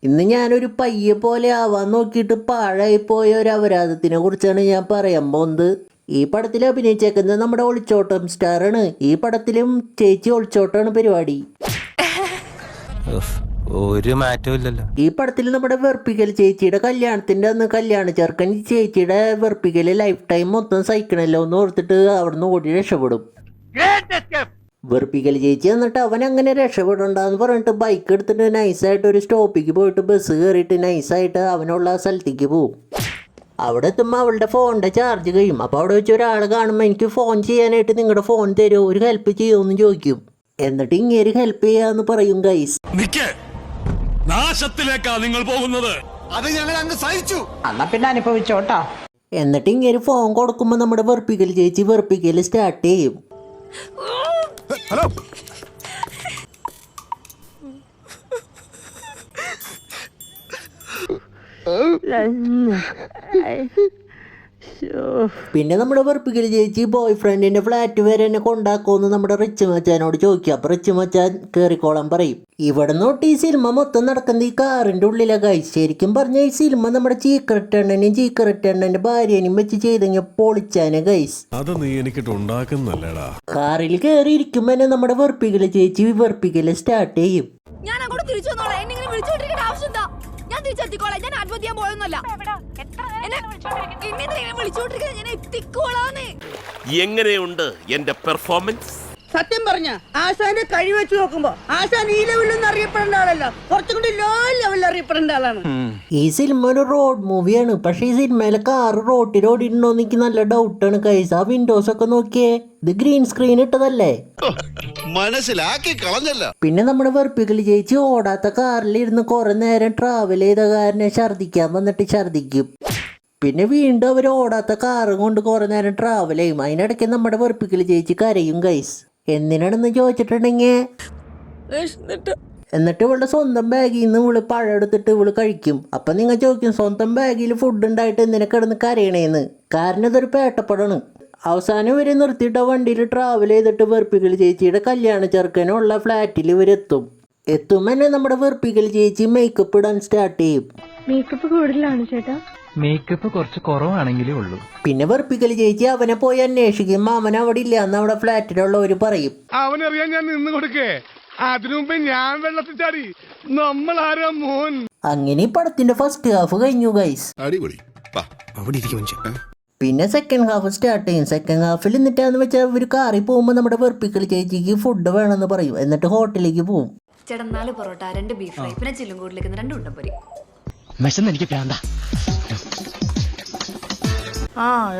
ഇന്ന് ഞാനൊരു പയ്യെ പോലെ ആവാൻ നോക്കിയിട്ട് പാഴായി പോയ ഒരു അപരാധത്തിനെ കുറിച്ചാണ് ഞാൻ പറയാൻ പോകുന്നത്. ഈ പടത്തിൽ അഭിനയിച്ചേക്കുന്നത് നമ്മുടെ ഒളിച്ചോട്ടം സ്റ്റാറാണ്. ഈ പടത്തിലും ചേച്ചി ഒളിച്ചോട്ടാണ് പരിപാടി. ഒരു മാറ്റവും ഇല്ലല്ലോ. ഈ പടത്തിൽ നമ്മുടെ വെറുപ്പിക്കൽ ചേച്ചിയുടെ കല്യാണത്തിന്റെ അന്ന് കല്യാണ ചെറുക്കൻ ചേച്ചിയുടെ വെറുപ്പിക്കൽ ലൈഫ് ടൈം മൊത്തം സഹിക്കണല്ലോ എന്ന് ഓർത്തിട്ട് അവിടുന്ന് ഓടി രക്ഷപ്പെടും. വെറുപ്പിക്കൽ ചേച്ചി എന്നിട്ട് അവൻ അങ്ങനെ രക്ഷപ്പെടണ്ടെന്ന് പറഞ്ഞിട്ട് ബൈക്ക് എടുത്തിട്ട് നൈസായിട്ട് ഒരു സ്റ്റോപ്പിക്ക് പോയിട്ട് ബസ് കയറിയിട്ട് നൈസായിട്ട് അവനുള്ള സ്ഥലത്തേക്ക് പോവും. അവിടെ എത്തുമ്പോൾ അവളുടെ ഫോണിൻ്റെ ചാർജ് കഴിയും. അപ്പോൾ അവിടെ വെച്ച് ഒരാൾ കാണുമ്പോൾ എനിക്ക് ഫോൺ ചെയ്യാനായിട്ട് നിങ്ങളുടെ ഫോൺ തരുമോ, ഒരു ഹെൽപ്പ് ചെയ്യുമെന്ന് ചോദിക്കും. എന്നിട്ട് ഇങ്ങേര് ഹെൽപ്പ് ചെയ്യാന്ന് പറയും ഗൈസ്. നാശത്തിലേക്കാ നിങ്ങൾ പോകുന്നത്, അത് ഞങ്ങൾ അങ്ങ് സഹിച്ചു, എന്നാ പിന്നെ അനുഭവിച്ചോട്ടാ. എന്നിട്ട് ഇങ്ങേര് ഫോൺ കൊടുക്കുമ്പോൾ നമ്മുടെ വെറുപ്പിക്കൽ ചേച്ചി വെറുപ്പിക്കൽ സ്റ്റാർട്ട് ചെയ്യും. ഹലോ പിന്നെ നമ്മുടെ വെറുപ്പിക്കൽ ചേച്ചി ബോയ് ഫ്രണ്ടിന്റെ ഫ്ലാറ്റ് വരെ എന്നെ കൊണ്ടാക്കുമെന്ന് നമ്മുടെ റിച്ച് മച്ചാനോട് ചോദിക്കുക. അപ്പൊ റിച്ച് മച്ചാൻ കയറിക്കോളാൻ പറയും. ഇവിടെ നോട്ട് ഈ സിനിമ മൊത്തം നടക്കുന്നത് ഈ കാറിന്റെ ഉള്ളിലെ ഗൈസ്. ശരിക്കും പറഞ്ഞ ഈ സിനിമ നമ്മുടെ ചീക്കററ്റ് എണ്ണന്റെ ഭാര്യനെയും വെച്ച് ചെയ്തെങ്കിൽ പൊളിച്ചാനെ ഗൈസ്. അത് നീ എനിക്കിട്ട് ഉണ്ടാക്കുന്നല്ലടാ. കാറിൽ കയറി ഇരിക്കുമ്പോ തന്നെ നമ്മുടെ വെറുപ്പിക്കൽ ചേച്ചി വെറുപ്പിക്കൽ സ്റ്റാർട്ട് ചെയ്യും. ഞാൻ അങ്ങോട്ട് തിരിച്ചു വന്നോളാം. എന്നെ ഇങ്ങനെ വിളിച്ചോണ്ടിരിക്കേണ്ട ആവശ്യം എന്താ? ഞാൻ തിരിച്ചെത്തിക്കോളാം. ഞാൻ ആത്മഹത്യ ചെയ്യാൻ പോയൊന്നുമല്ല. ഞാൻ എത്തിക്കോളാന്ന്. എങ്ങനെയുണ്ട് എന്റെ പെർഫോമൻസ്? സത്യം പറഞ്ഞ ആശാന്റെ കഴിവ് വെച്ച് നോക്കുമ്പോ ആശാൻ ഈ ലെവലിലൊന്നും അറിയപ്പെടേണ്ട ആളല്ല, കുറച്ചും കൂടി ലോ ലെവലിൽ അറിയപ്പെടേണ്ട ആളാണ്. ഈ സിനിമ ഒരു റോഡ് മൂവിയാണ്. പക്ഷെ ഈ സിനിമയിലെ കാറ് റോഡിനോടിണ്ടോ എനിക്ക് നല്ല ഡൗട്ടാണ് കൈസ്. ആ വിൻഡോസ് ഒക്കെ നോക്കിയേ, ഇത് ഗ്രീൻ സ്ക്രീൻ ഇട്ടതല്ലേ? മനസ്സിലാക്കി കളഞ്ഞല്ല. പിന്നെ നമ്മുടെ വെറുപ്പിക്കൽ ചേച്ചി ഓടാത്ത കാറിലിരുന്ന് കുറെ നേരം ട്രാവൽ ചെയ്ത കാരണം ഛർദിക്കാൻ വന്നിട്ട് ഛർദിക്കും. പിന്നെ വീണ്ടും അവർ ഓടാത്ത കാറും കൊണ്ട് കുറെ നേരം ട്രാവൽ ചെയ്യും. അതിനിടയ്ക്ക് നമ്മുടെ വെറുപ്പിക്കൽ ചേച്ചി കരയും ഗൈസ്. എന്തിനാണെന്ന് ചോദിച്ചിട്ടുണ്ടെങ്കിൽ എന്നിട്ട് ഇവളുടെ സ്വന്തം ബാഗിൽ നിന്ന് ഇവള് പഴം എടുത്തിട്ട് ഇവള് കഴിക്കും. അപ്പം നിങ്ങൾ ചോദിക്കും, സ്വന്തം ബാഗിൽ ഫുഡ് ഉണ്ടായിട്ട് എന്തിനെ കിടന്ന് കരയണേന്ന്? കാരണം ഇതൊരു പേട്ടപ്പടാണ്. അവസാനം ഇവരെ നിർത്തിയിട്ട് വണ്ടിയിൽ ട്രാവൽ ചെയ്തിട്ട് വെറുപ്പിക്കൽ ചേച്ചിയുടെ കല്യാണ ചെറുക്കനുള്ള ഫ്ലാറ്റിൽ ഇവരെത്തും. എത്തുമ്പോൾ തന്നെ നമ്മുടെ വെറുപ്പിക്കൽ ചേച്ചി മേക്കപ്പ് ഇടാൻ സ്റ്റാർട്ട് ചെയ്യും. മേക്കപ്പ് കൂടുതലാണ് ചേട്ടാ. മേക്കപ്പ് കുറച്ച് കുറവാണെങ്കിലേ ഉള്ളൂ. പിന്നെ വെറുപ്പിക്കൽ ചേച്ചി അവനെ പോയി അന്വേഷിക്കും. അവൻ അവിടെ ഇല്ല എന്ന് അവിടെ ഫ്ലാറ്റിലുള്ളവർ പറയും. അവനറിയാൻ ഞാൻ നിന്ന് കൊടുക്കേ, അതിനു മുമ്പേ ഞാൻ വെള്ളത്തിൽ ചാടി. നമ്മൾ ആരാ മോൻ? അങ്ങനെ ഈ പടത്തിന്റെ ഫസ്റ്റ് ഹാഫ് കഴിഞ്ഞു ഗൈസ്. അടിപൊളി. പിന്നെ സെക്കൻഡ് ഹാഫ് സ്റ്റാർട്ട് ചെയ്യും. സെക്കൻഡ് ഹാഫിൽ എന്നിട്ടാന്ന് വെച്ചാൽ ഇവർ കാറിൽ പോകുമ്പോൾ നമ്മുടെ വെറുപ്പിക്കൽ ചേച്ചിക്ക് ഫുഡ് വേണമെന്ന് പറയും. എന്നിട്ട് ഹോട്ടലിലേക്ക് പോകും. ചേട്ടാ 4 പൊറോട്ട, 2 ബീഫ് ഫ്രൈ, പിന്നെ ചില്ലുംകൂടിലേക്ക് 2 ഉണ്ടപ്പൊരി.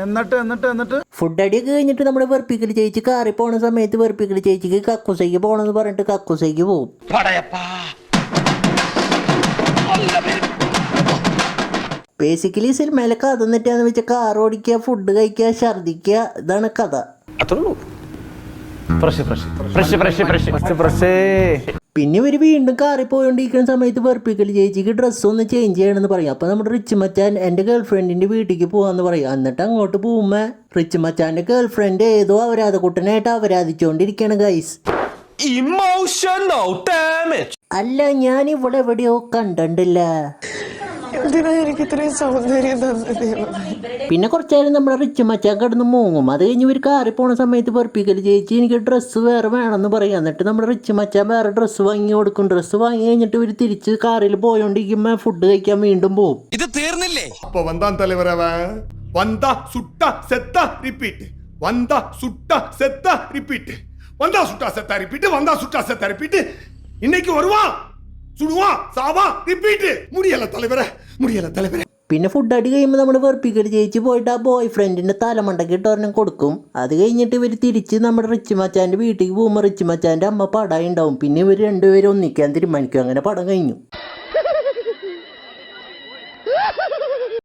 എന്നിട്ട് ഫുഡ് അടിയൊക്കെ കഴിഞ്ഞിട്ട് നമ്മുടെ വെറുപ്പിക്കൽ ചേച്ചി കാറിൽ പോണ സമയത്ത് വെറുപ്പിക്കൽ ചേച്ചിക്ക് കക്കൂസയ്ക്ക് പോകണമെന്ന് പറഞ്ഞിട്ട് കക്കൂസയ്ക്ക് പോകും. ബേസിക്കലി സിനിമയിലെ കഥ എന്നിട്ടാന്ന് വെച്ചാൽ കാർ ഓടിക്കുക, ഫുഡ് കഴിക്കുക, ഛർദിക്കുക, ഇതാണ് കഥ. പിന്നെ ഇവർ വീണ്ടും കാറിൽ പോയോണ്ടിരിക്കുന്ന സമയത്ത് വെറുപ്പിക്കൽ ചേച്ചിക്ക് ഡ്രസ്സ് ഒന്ന് ചേഞ്ച് ചെയ്യണമെന്ന് പറയും. അപ്പോൾ നമ്മുടെ റിച്ച് മച്ചാൻ എൻ്റെ ഗേൾ ഫ്രണ്ടിൻ്റെ വീട്ടിലേക്ക് പോകാമെന്ന് പറയും. എന്നിട്ട് അങ്ങോട്ട് പോകുമ്പോൾ റിച്ച് മച്ചാൻ്റെ ഗേൾ ഫ്രണ്ട് ഏതോ അപരാധക്കുട്ടനായിട്ട് അപരാധിച്ചുകൊണ്ടിരിക്കുകയാണ് ഗൈസ്. അല്ല, ഞാൻ ഇവിടെ എവിടെയോ കണ്ടിട്ടില്ല. പിന്നെ കുറച്ചേരം നമ്മുടെ റിച്ച് മച്ചാൻ കിടന്ന് മൂങ്ങും. അത് കഴിഞ്ഞ് ഇവർ കാറിൽ പോണ സമയത്ത് വെറുപ്പിക്കൽ ചേച്ചി എനിക്ക് ഡ്രസ്സ് വേറെ വേണമെന്ന് പറയും. എന്നിട്ട് നമ്മുടെ റിച്ച് മച്ചാൻ വേറെ ഡ്രസ്സ് വാങ്ങി കൊടുക്കും. ഡ്രസ്സ് വാങ്ങി കഴിഞ്ഞിട്ട് ഇവർ തിരിച്ച് കാറിൽ പോയോണ്ടിരിക്കുമ്പോൾ ഫുഡ് കഴിക്കാൻ വീണ്ടും പോകും. ഇത് തീർന്നില്ലേ? അപ്പൊ വന്താൻ തലവരവ വന്താ സുട്ട സെത്ത റിപ്പീറ്റ്, വന്താ സുട്ട സെത്ത റിപ്പീറ്റ്, വന്താ സുട്ട സെത്ത റിപ്പീറ്റ്, വന്താ സുട്ട സെത്ത റിപ്പീറ്റ്. ഇന്നേക്ക് വരുവാ സുടുവാ സാവാ റിപ്പീറ്റ്. മുടിയല്ല തലവര, മുടിയല്ല തലവര. പിന്നെ ഫുഡ് അടി കഴിയുമ്പോൾ നമ്മൾ വെറുപ്പിക്കൽ ചേച്ചി പോയിട്ട് ആ ബോയ് ഫ്രണ്ടിൻ്റെ തലമണ്ടയ്ക്ക് ഇട്ടൊരെണ്ണം കൊടുക്കും. അത് കഴിഞ്ഞിട്ട് ഇവർ തിരിച്ച് നമ്മുടെ റിച്ച് മച്ചാൻ്റെ വീട്ടിലേക്ക് പോകുമ്പോൾ റിച്ച് മച്ചാൻ്റെ അമ്മ പടം ഉണ്ടാവും. പിന്നെ ഇവർ രണ്ടുപേരും ഒന്നിക്കാൻ തീരുമാനിക്കും. അങ്ങനെ പടം കഴിഞ്ഞു.